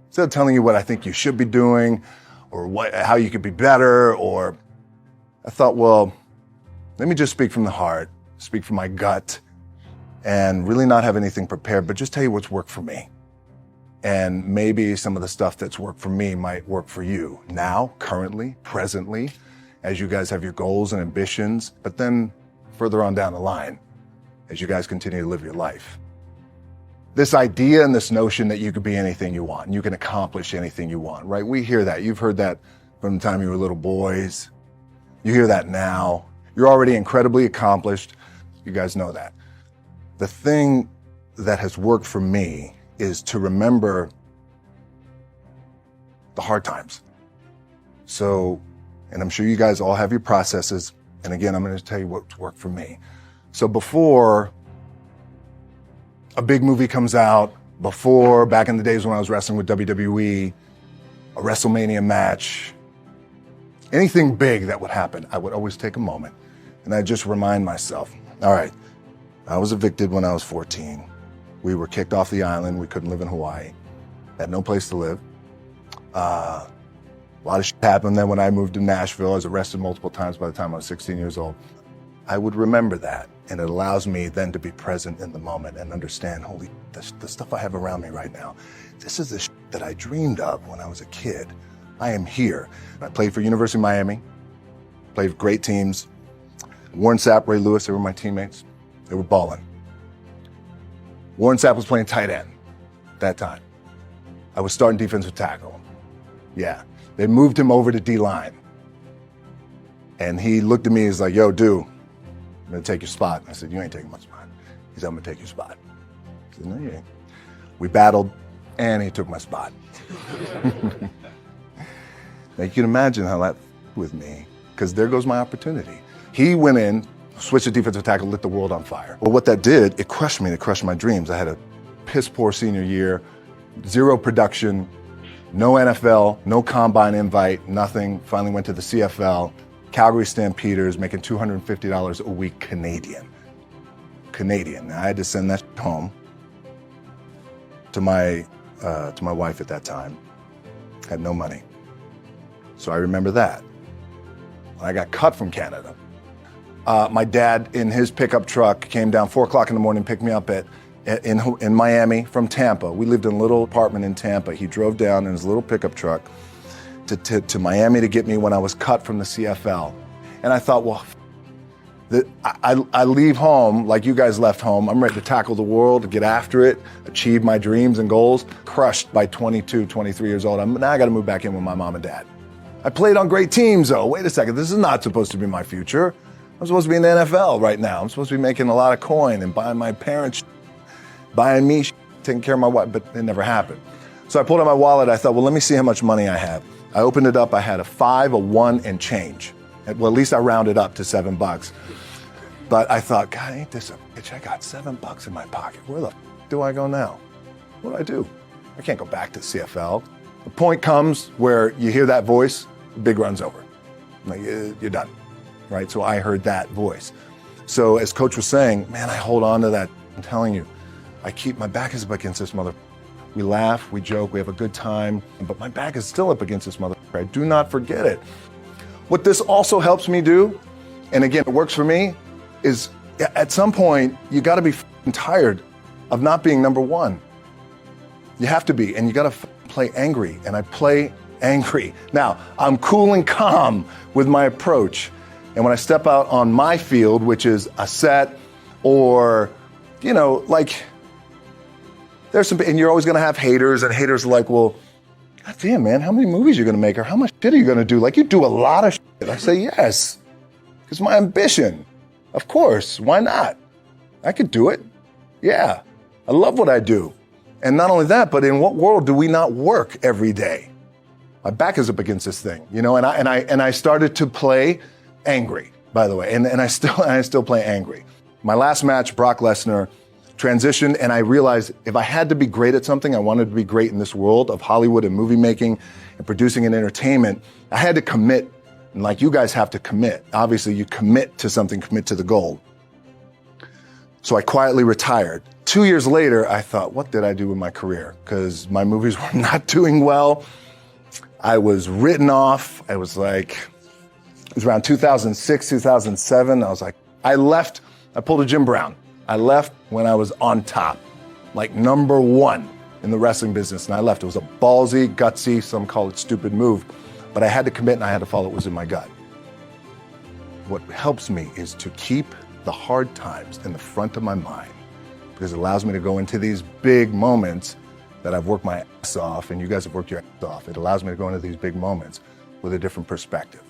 Instead of telling you what I think you should be doing or how you could be better, or I thought, well, let me just speak from the heart, speak from my gut, and really not have anything prepared, but just tell you what's worked for me. And maybe some of the stuff that's worked for me might work for you now, currently, presently, as you guys have your goals and ambitions, but then further on down the line, as you guys continue to live your life. This idea and this notion that you could be anything you want, and you can accomplish anything you want, right? We hear that. You've heard that from the time you were little boys. You hear that now. You're already incredibly accomplished. You guys know that. The thing that has worked for me is to remember the hard times. So, and I'm sure you guys all have your processes. And again, I'm going to tell you what's worked for me. So before a big movie comes out, before, back in the days when I was wrestling with WWE, a WrestleMania match, anything big that would happen, I would always take a moment and I'd just remind myself, all right, I was evicted when I was 14. We were kicked off the island. We couldn't live in Hawaii. Had no place to live. A lot of shit happened then when I moved to Nashville. I was arrested multiple times by the time I was 16 years old. I would remember that, and it allows me then to be present in the moment and understand, holy, the stuff I have around me right now, this is the shit that I dreamed of when I was a kid. I am here. I played for University of Miami, played for great teams. Warren Sapp, Ray Lewis, they were my teammates. They were balling. Warren Sapp was playing tight end that time. I was starting defensive tackle. Yeah, they moved him over to D-line. And he looked at me, he's like, yo, dude, I'm gonna take your spot. I said, you ain't taking my spot. He said, I'm gonna take your spot. I said, no, you ain't. We battled, and he took my spot. Now you can imagine how that with me, because there goes my opportunity. He went in, switched to defensive tackle, lit the world on fire. Well, what that did, it crushed me, it crushed my dreams. I had a piss poor senior year, zero production, no NFL, no combine invite, nothing. Finally went to the CFL. Calgary Stampeders, making $250 a week Canadian. Now, I had to send that home to my wife at that time. Had no money. So I remember that. When I got cut from Canada, my dad in his pickup truck came down 4 o'clock in the morning, picked me up in Miami from Tampa. We lived in a little apartment in Tampa. He drove down in his little pickup truck to Miami to get me when I was cut from the CFL. And I thought, well, I leave home like you guys left home. I'm ready to tackle the world, to get after it, achieve my dreams and goals. Crushed by 22, 23 years old. Now I got to move back in with my mom and dad. I played on great teams, though. Wait a second, this is not supposed to be my future. I'm supposed to be in the NFL right now. I'm supposed to be making a lot of coin and buying my parents, buying me, taking care of my wife, but it never happened. So I pulled out my wallet. I thought, well, let me see how much money I have. I opened it up. I had a 5, a 1, and change. Well, at least I rounded up to $7. But I thought, God, ain't this a bitch? I got $7 in my pocket. Where the f do I go now? What do I do? I can't go back to CFL. The point comes where you hear that voice, the big run's over. Like, you're done, right? So I heard that voice. So as Coach was saying, man, I hold on to that. I'm telling you, my back is up against this mother. We laugh, we joke, we have a good time, but my back is still up against this mother. I do not forget it. What this also helps me do, and again, it works for me, is at some point, you gotta be tired of not being number one. You have to be, and you gotta play angry, and I play angry. Now, I'm cool and calm with my approach, and when I step out on my field, which is a set, or, you know, like, there's some, and you're always gonna have haters, and haters are like, well, God damn, man, how many movies are you gonna make, or how much shit are you gonna do? Like, you do a lot of shit. I say, yes, it's my ambition. Of course, why not? I could do it. Yeah, I love what I do. And not only that, but in what world do we not work every day? My back is up against this thing, you know, and I started to play angry, by the way, and I still play angry. My last match, Brock Lesnar, transitioned, and I realized if I had to be great at something, I wanted to be great in this world of Hollywood and movie making and producing and entertainment, I had to commit, and like you guys have to commit. Obviously, you commit to something, commit to the goal. So I quietly retired 2 years later, I thought, what did I do with my career? Because my movies were not doing well. I was written off. It was around 2006, 2007. I was like, I pulled a Jim Brown. I left when I was on top, like number one in the wrestling business, and I left. It was a ballsy, gutsy, some call it stupid move, but I had to commit and I had to follow what was in my gut. What helps me is to keep the hard times in the front of my mind, because it allows me to go into these big moments that I've worked my ass off, and you guys have worked your ass off. It allows me to go into these big moments with a different perspective.